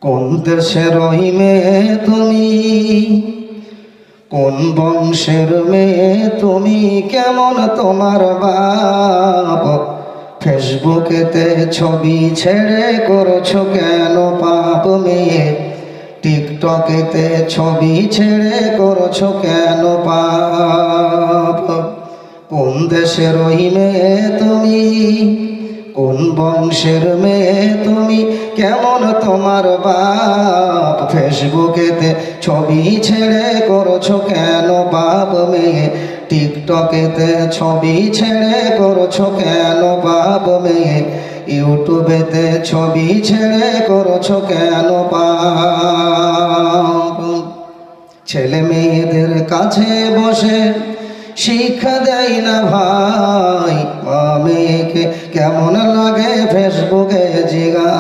কোন দেশের ওই মেয়ে তুমি, কোন বংশের মেয়ে তুমি, কেমন তোমার বাপ? ফেসবুকেতে ছবি ছেড়ে করছো কেন পাপ মেয়ে? টিকটকেতে ছবি ছেড়ে করছো কেন পাপ? কোন দেশের ওই মেয়ে তুমি, কোন বংশের মেয়ে তুমি, কেমন তোমার বাপ? ফেসবুকেতে ছবি ছেড়ে করছো কেন বাপ মেয়ে? টিকটকেতে ছবি ছেড়ে করছো কেন বাপ মেয়ে? ইউটিউবেতে ছবি ছেড়ে করছো কেন বাপ? ছেলে মেয়েদের কাছে বসে শিক্ষা দেয় না ভাই, মা মেয়েকে কেমন লাগে ফেসবুকে জিগা।